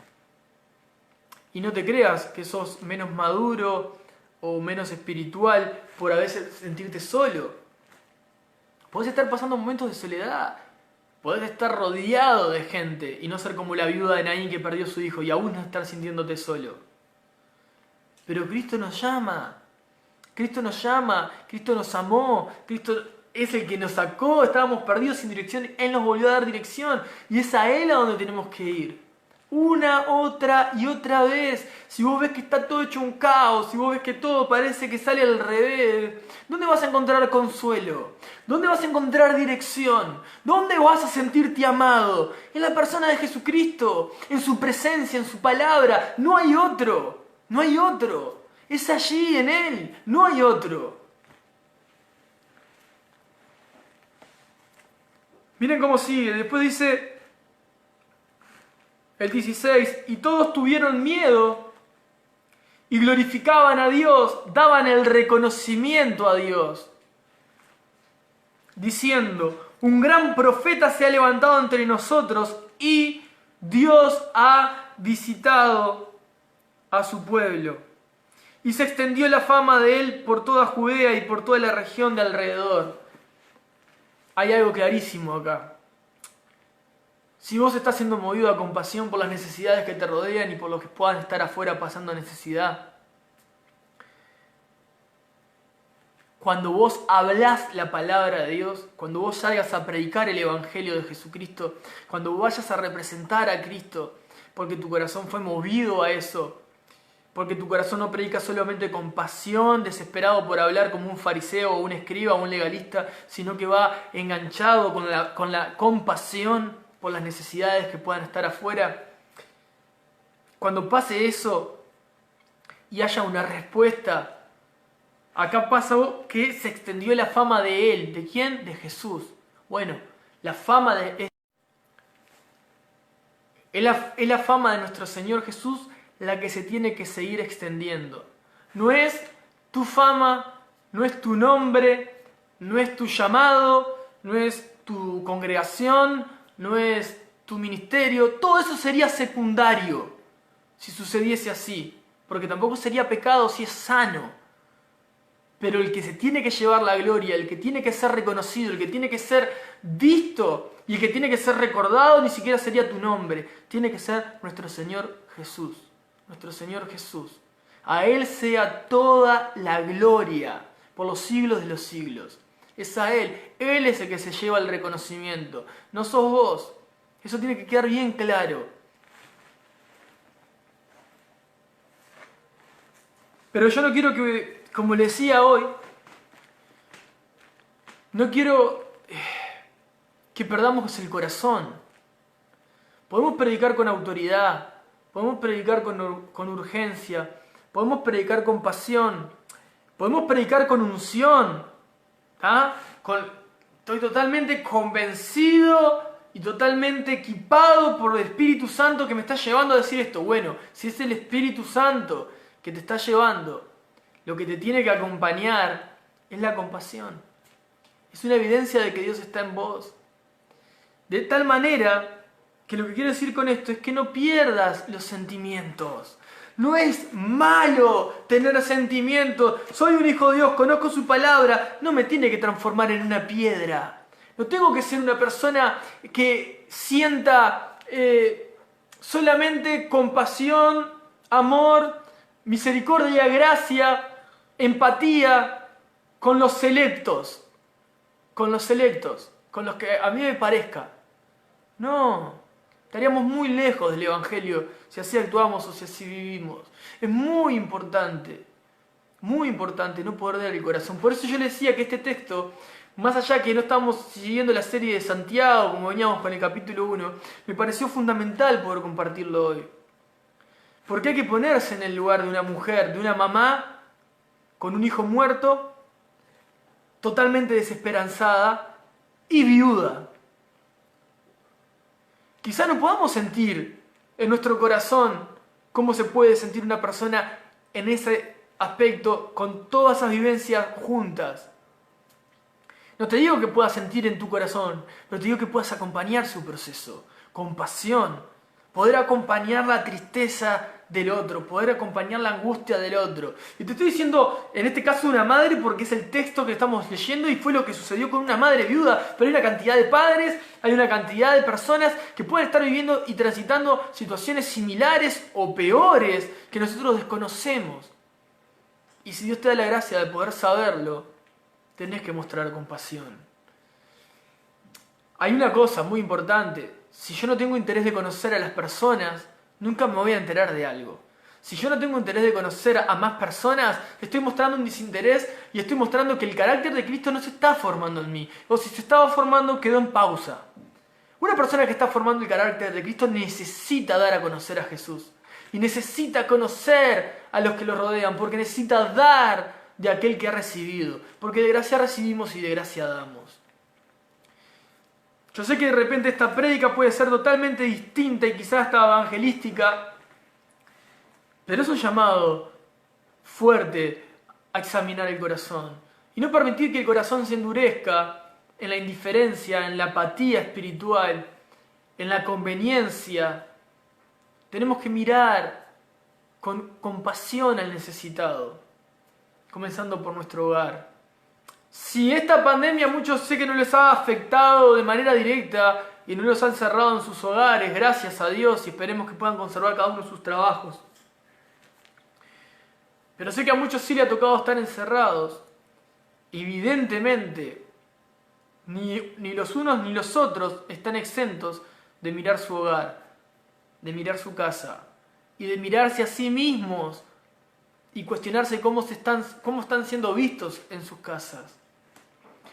Y no te creas que sos menos maduro o menos espiritual por a veces sentirte solo. Podés estar pasando momentos de soledad. Podés estar rodeado de gente y no ser como la viuda de Naín que perdió a su hijo y aún no estar sintiéndote solo. Pero Cristo nos llama. Cristo nos llama. Cristo nos amó. Cristo es el que nos sacó. Estábamos perdidos sin dirección. Él nos volvió a dar dirección. Y es a Él a donde tenemos que ir. Una, otra y otra vez. Si vos ves que está todo hecho un caos, si vos ves que todo parece que sale al revés, ¿dónde vas a encontrar consuelo? ¿Dónde vas a encontrar dirección? ¿Dónde vas a sentirte amado? En la persona de Jesucristo, en su presencia, en su palabra. No hay otro, no hay otro. Es allí, en Él, no hay otro. Miren cómo sigue, después dice el 16, y todos tuvieron miedo y glorificaban a Dios, daban el reconocimiento a Dios, diciendo, un gran profeta se ha levantado entre nosotros y Dios ha visitado a su pueblo. Y se extendió la fama de él por toda Judea y por toda la región de alrededor. Hay algo clarísimo acá. Si vos estás siendo movido a compasión por las necesidades que te rodean y por los que puedan estar afuera pasando necesidad, cuando vos hablás la palabra de Dios, cuando vos salgas a predicar el Evangelio de Jesucristo, cuando vayas a representar a Cristo, porque tu corazón fue movido a eso, porque tu corazón no predica solamente con pasión, desesperado por hablar como un fariseo o un escriba o un legalista, sino que va enganchado con la compasión por las necesidades que puedan estar afuera. Cuando pase eso y haya una respuesta, acá pasa que se extendió la fama de Él. ¿De quién? De Jesús. Bueno, la fama es la fama de nuestro Señor Jesús la que se tiene que seguir extendiendo. No es tu fama, no es tu nombre, no es tu llamado, no es tu congregación, no es tu ministerio. Todo eso sería secundario si sucediese así, porque tampoco sería pecado si es sano. Pero el que se tiene que llevar la gloria, el que tiene que ser reconocido, el que tiene que ser visto y el que tiene que ser recordado, ni siquiera sería tu nombre. Tiene que ser nuestro Señor Jesús. Nuestro Señor Jesús. A Él sea toda la gloria por los siglos de los siglos. Es a Él. Él es el que se lleva el reconocimiento. No sos vos. Eso tiene que quedar bien claro. Pero yo no quiero que, como le decía hoy, no quiero que perdamos el corazón. Podemos predicar con autoridad, podemos predicar con urgencia, podemos predicar con pasión, podemos predicar con unción. Estoy totalmente convencido y totalmente equipado por el Espíritu Santo que me está llevando a decir esto. Bueno, si es el Espíritu Santo que te está llevando, lo que te tiene que acompañar es la compasión. Es una evidencia de que Dios está en vos. De tal manera que lo que quiero decir con esto es que no pierdas los sentimientos. No es malo tener sentimientos. Soy un hijo de Dios, conozco su palabra. No me tiene que transformar en una piedra. No tengo que ser una persona que sienta solamente compasión, amor, misericordia, gracia, empatía con los selectos. Con los selectos. con los que a mí me parezca. No, estaríamos muy lejos del Evangelio si así actuamos o si así vivimos. Es muy importante no perder el corazón. Por eso yo le decía que este texto, más allá que no estamos siguiendo la serie de Santiago, como veníamos con el capítulo 1, me pareció fundamental poder compartirlo hoy. Porque hay que ponerse en el lugar de una mujer, de una mamá con un hijo muerto, totalmente desesperanzada y viuda. Quizá no podamos sentir en nuestro corazón cómo se puede sentir una persona en ese aspecto con todas esas vivencias juntas. No te digo que puedas sentir en tu corazón, pero te digo que puedas acompañar su proceso, con pasión, poder acompañar la tristeza del otro, poder acompañar la angustia del otro. Y te estoy diciendo, en este caso, una madre, porque es el texto que estamos leyendo y fue lo que sucedió con una madre viuda, pero hay una cantidad de padres, hay una cantidad de personas que pueden estar viviendo y transitando situaciones similares o peores que nosotros desconocemos. Y si Dios te da la gracia de poder saberlo, tenés que mostrar compasión. Hay una cosa muy importante. Si yo no tengo interés de conocer a las personas, nunca me voy a enterar de algo. Si yo no tengo interés de conocer a más personas, estoy mostrando un desinterés y estoy mostrando que el carácter de Cristo no se está formando en mí. O si se estaba formando, quedó en pausa. Una persona que está formando el carácter de Cristo necesita dar a conocer a Jesús. Y necesita conocer a los que lo rodean, porque necesita dar de aquel que ha recibido. Porque de gracia recibimos y de gracia damos. Yo sé que de repente esta prédica puede ser totalmente distinta y quizás hasta evangelística, pero es un llamado fuerte a examinar el corazón. Y no permitir que el corazón se endurezca en la indiferencia, en la apatía espiritual, en la conveniencia. Tenemos que mirar con compasión al necesitado, comenzando por nuestro hogar. Si esta pandemia muchos sé que no les ha afectado de manera directa y no los han cerrado en sus hogares, gracias a Dios, y esperemos que puedan conservar cada uno sus trabajos. Pero sé que a muchos sí le ha tocado estar encerrados. Evidentemente, ni los unos ni los otros están exentos de mirar su hogar, de mirar su casa y de mirarse a sí mismos y cuestionarse cómo están siendo vistos en sus casas,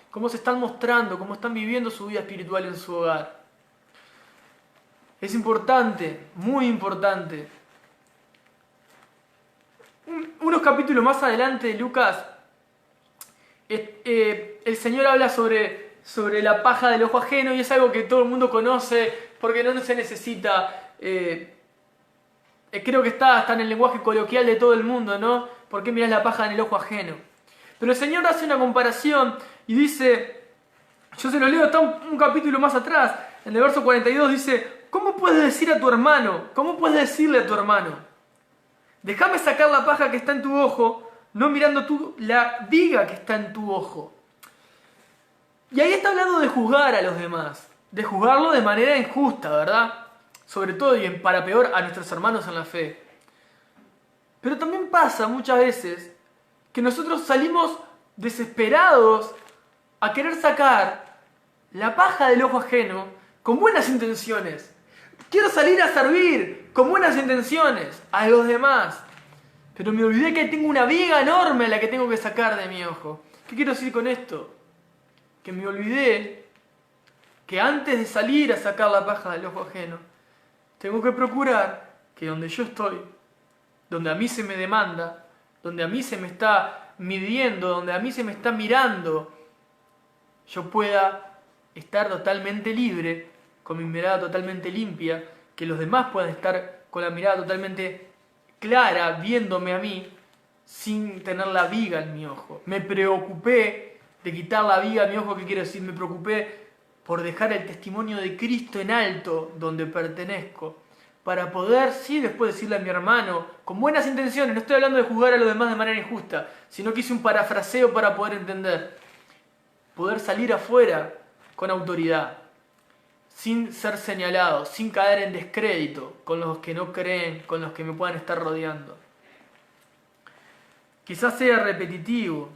cómo se están mostrando, cómo están viviendo su vida espiritual en su hogar. Es importante, muy importante. Unos capítulos más adelante de Lucas, el Señor habla sobre la paja del ojo ajeno y es algo que todo el mundo conoce porque no se necesita... creo que está en el lenguaje coloquial de todo el mundo, ¿no? ¿Por qué mirás la paja en el ojo ajeno? Pero el Señor hace una comparación y dice, yo se lo leo, está un capítulo más atrás, en el verso 42 dice, ¿cómo puedes decirle a tu hermano? Déjame sacar la paja que está en tu ojo, no mirando tú la viga que está en tu ojo. Y ahí está hablando de juzgar a los demás, de juzgarlo de manera injusta, ¿verdad? Sobre todo y para peor a nuestros hermanos en la fe. Pero también pasa muchas veces que nosotros salimos desesperados a querer sacar la paja del ojo ajeno con buenas intenciones. Quiero salir a servir con buenas intenciones a los demás. Pero me olvidé que tengo una viga enorme a la que tengo que sacar de mi ojo. ¿Qué quiero decir con esto? Que me olvidé que antes de salir a sacar la paja del ojo ajeno, tengo que procurar que donde yo estoy, donde a mí se me demanda, donde a mí se me está midiendo, donde a mí se me está mirando, yo pueda estar totalmente libre, con mi mirada totalmente limpia, que los demás puedan estar con la mirada totalmente clara, viéndome a mí, sin tener la viga en mi ojo. Me preocupé de quitar la viga en mi ojo, ¿qué quiero decir? Me preocupé por dejar el testimonio de Cristo en alto, donde pertenezco, para poder, sí, después decirle a mi hermano, con buenas intenciones, no estoy hablando de juzgar a los demás de manera injusta, sino que hice un parafraseo para poder entender, poder salir afuera con autoridad, sin ser señalado, sin caer en descrédito con los que no creen, con los que me puedan estar rodeando. Quizás sea repetitivo,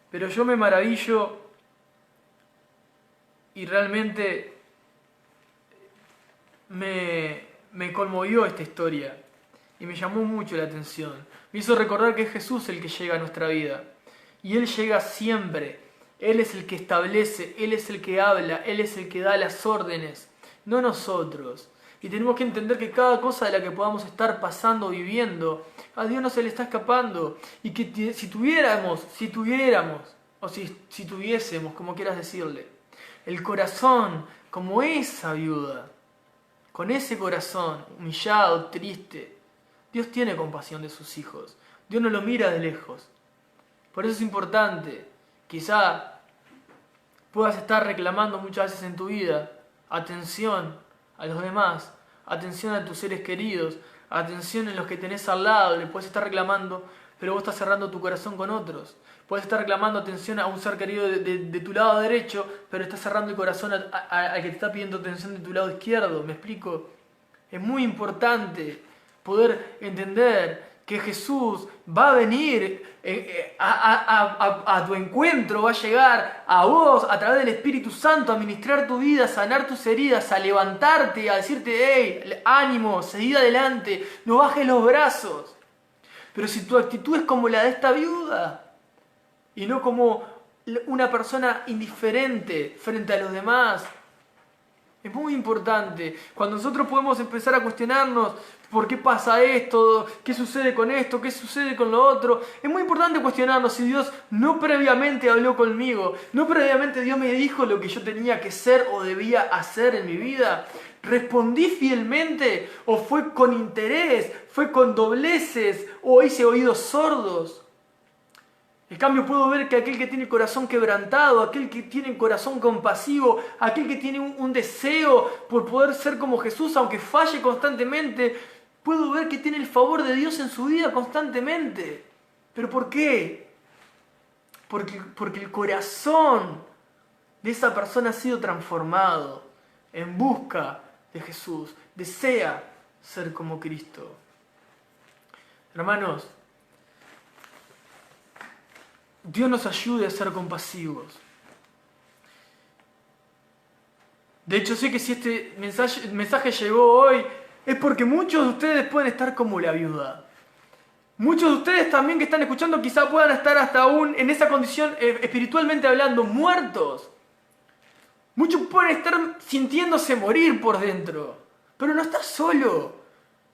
pero yo me maravillo y realmente me conmovió esta historia y me llamó mucho la atención. Me hizo recordar que es Jesús el que llega a nuestra vida y Él llega siempre. Él es el que establece, Él es el que habla, Él es el que da las órdenes, no nosotros. Y tenemos que entender que cada cosa de la que podamos estar pasando, viviendo, a Dios no se le está escapando. Y que si tuviéramos, o si tuviésemos, como quieras decirle, el corazón como esa viuda, con ese corazón humillado, triste, Dios tiene compasión de sus hijos. Dios no lo mira de lejos. Por eso es importante, quizá puedas estar reclamando muchas veces en tu vida atención a los demás, atención a tus seres queridos, atención en los que tenés al lado, le puedes estar reclamando, pero vos estás cerrando tu corazón con otros. Puedes estar reclamando atención a un ser querido de tu lado derecho, pero estás cerrando el corazón al que te está pidiendo atención de tu lado izquierdo. ¿Me explico? Es muy importante poder entender que Jesús va a venir a tu encuentro, va a llegar a vos a través del Espíritu Santo a ministrar tu vida, a sanar tus heridas, a levantarte, a decirte, hey, ánimo, seguí adelante, no bajes los brazos. Pero si tu actitud es como la de esta viuda y no como una persona indiferente frente a los demás, es muy importante. Cuando nosotros podemos empezar a cuestionarnos por qué pasa esto, qué sucede con esto, qué sucede con lo otro, es muy importante cuestionarnos si Dios no previamente habló conmigo, no previamente Dios me dijo lo que yo tenía que ser o debía hacer en mi vida. ¿Respondí fielmente o fue con interés, fue con dobleces o hice oídos sordos? En cambio puedo ver que aquel que tiene el corazón quebrantado, aquel que tiene el corazón compasivo, aquel que tiene un deseo por poder ser como Jesús, aunque falle constantemente, puedo ver que tiene el favor de Dios en su vida constantemente. ¿Pero por qué? Porque el corazón de esa persona ha sido transformado en busca de Jesús. Desea ser como Cristo. Hermanos, Dios nos ayude a ser compasivos. De hecho, sé que si este mensaje llegó hoy es porque muchos de ustedes pueden estar como la viuda. Muchos de ustedes también que están escuchando quizá puedan estar hasta aún en esa condición espiritualmente hablando, muertos. Muchos pueden estar sintiéndose morir por dentro, pero no estás solo.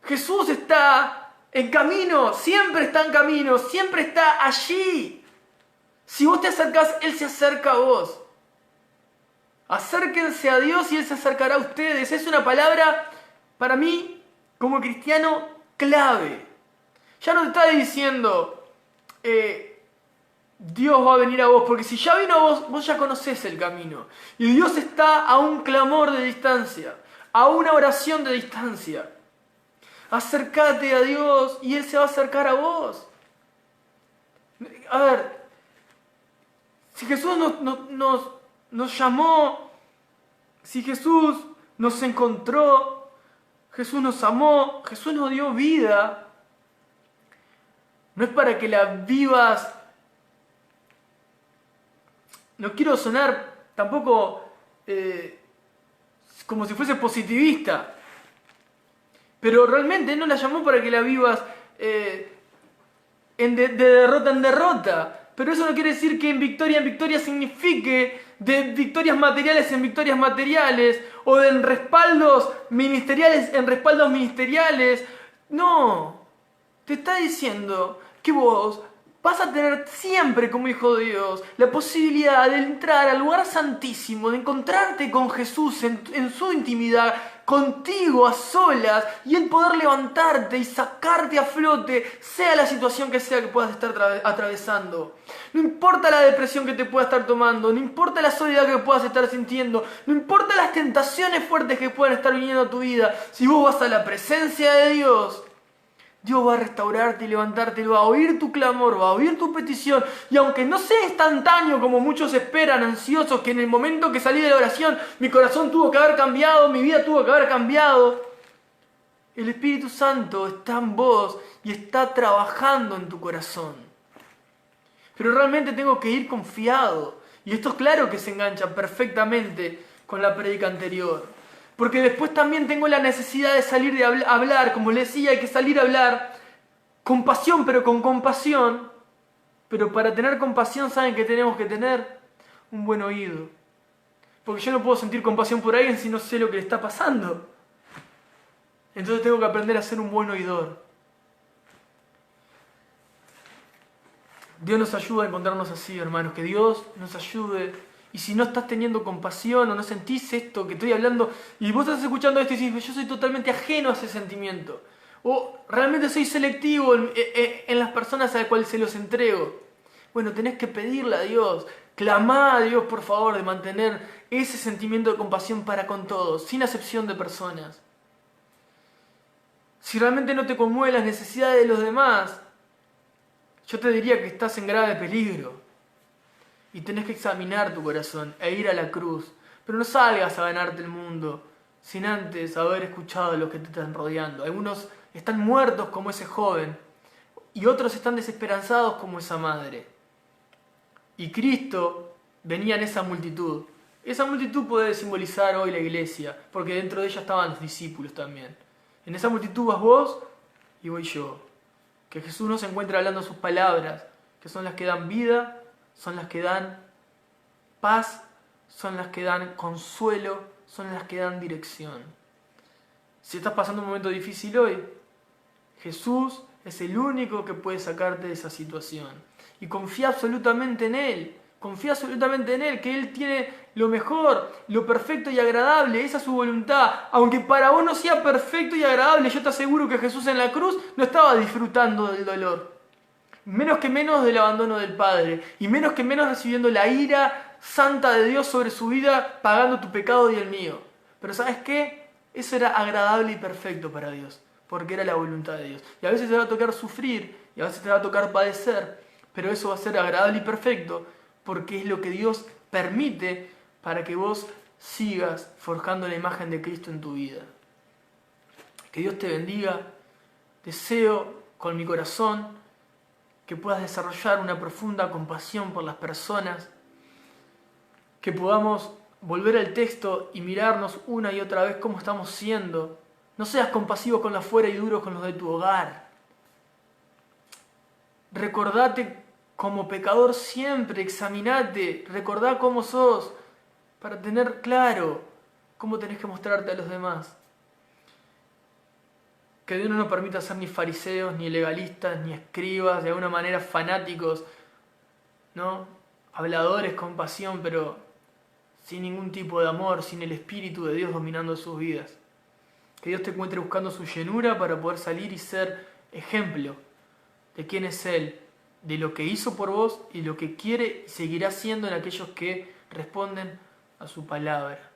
Jesús está en camino, siempre está en camino, siempre está allí. Si vos te acercás, Él se acerca a vos. Acérquense a Dios y Él se acercará a ustedes. Es una palabra, para mí, como cristiano, clave. Ya no te está diciendo, Dios va a venir a vos, porque si ya vino a vos, vos ya conocés el camino. Y Dios está a un clamor de distancia, a una oración de distancia. Acércate a Dios y Él se va a acercar a vos. A ver, si Jesús nos llamó, si Jesús nos encontró, Jesús nos amó, Jesús nos dio vida, no es para que la vivas. No quiero sonar tampoco como si fuese positivista, pero realmente no la llamó para que la vivas de derrota en derrota. Pero eso no quiere decir que en victoria signifique de victorias materiales en victorias materiales o de respaldos ministeriales en respaldos ministeriales. No, te está diciendo que vos vas a tener siempre como hijo de Dios la posibilidad de entrar al lugar santísimo, de encontrarte con Jesús en su intimidad, contigo a solas, y Él poder levantarte y sacarte a flote, sea la situación que sea que puedas estar atravesando. No importa la depresión que te pueda estar tomando, no importa la soledad que puedas estar sintiendo, no importa las tentaciones fuertes que puedan estar viniendo a tu vida, si vos vas a la presencia de Dios, Dios va a restaurarte y levantarte, va a oír tu clamor, va a oír tu petición. Y aunque no sea instantáneo como muchos esperan, ansiosos, que en el momento que salí de la oración mi corazón tuvo que haber cambiado, mi vida tuvo que haber cambiado, el Espíritu Santo está en vos y está trabajando en tu corazón. Pero realmente tengo que ir confiado. Y esto es claro que se engancha perfectamente con la prédica anterior. Porque después también tengo la necesidad de salir de hablar, como les decía, hay que salir a hablar con pasión, pero con compasión. Pero para tener compasión, ¿saben que tenemos que tener? Un buen oído. Porque yo no puedo sentir compasión por alguien si no sé lo que le está pasando. Entonces tengo que aprender a ser un buen oidor. Dios nos ayuda a encontrarnos así, hermanos. Que Dios nos ayude. Y si no estás teniendo compasión o no sentís esto que estoy hablando, y vos estás escuchando esto y decís, yo soy totalmente ajeno a ese sentimiento. O realmente soy selectivo en las personas a las cuales se los entrego. Bueno, tenés que pedirle a Dios, clamá a Dios por favor de mantener ese sentimiento de compasión para con todos, sin acepción de personas. Si realmente no te conmueven las necesidades de los demás, yo te diría que estás en grave peligro. Y tenés que examinar tu corazón e ir a la cruz. Pero no salgas a ganarte el mundo sin antes haber escuchado a los que te están rodeando. Algunos están muertos como ese joven y otros están desesperanzados como esa madre. Y Cristo venía en esa multitud. Esa multitud puede simbolizar hoy la iglesia, porque dentro de ella estaban los discípulos también. En esa multitud vas vos y voy yo. Que Jesús no se encuentra hablando sus palabras, que son las que dan vida, son las que dan paz, son las que dan consuelo, son las que dan dirección. Si estás pasando un momento difícil hoy, Jesús es el único que puede sacarte de esa situación. Y confía absolutamente en Él. Confía absolutamente en Él, que Él tiene lo mejor, lo perfecto y agradable. Esa es su voluntad. Aunque para vos no sea perfecto y agradable, yo te aseguro que Jesús en la cruz no estaba disfrutando del dolor. Menos que menos del abandono del Padre. Y menos que menos recibiendo la ira santa de Dios sobre su vida, pagando tu pecado y el mío. Pero ¿sabes qué? Eso era agradable y perfecto para Dios, porque era la voluntad de Dios. Y a veces te va a tocar sufrir, y a veces te va a tocar padecer, pero eso va a ser agradable y perfecto, porque es lo que Dios permite para que vos sigas forjando la imagen de Cristo en tu vida. Que Dios te bendiga. Deseo con mi corazón que puedas desarrollar una profunda compasión por las personas, que podamos volver al texto y mirarnos una y otra vez cómo estamos siendo. No seas compasivo con los afuera y duro con los de tu hogar. Recordate como pecador siempre, examinate, recordá cómo sos, para tener claro cómo tenés que mostrarte a los demás. Que Dios no nos permita ser ni fariseos, ni legalistas, ni escribas, de alguna manera fanáticos, ¿no? Habladores con pasión, pero sin ningún tipo de amor, sin el Espíritu de Dios dominando sus vidas. Que Dios te encuentre buscando su llenura para poder salir y ser ejemplo de quién es Él, de lo que hizo por vos y lo que quiere y seguirá haciendo en aquellos que responden a su palabra.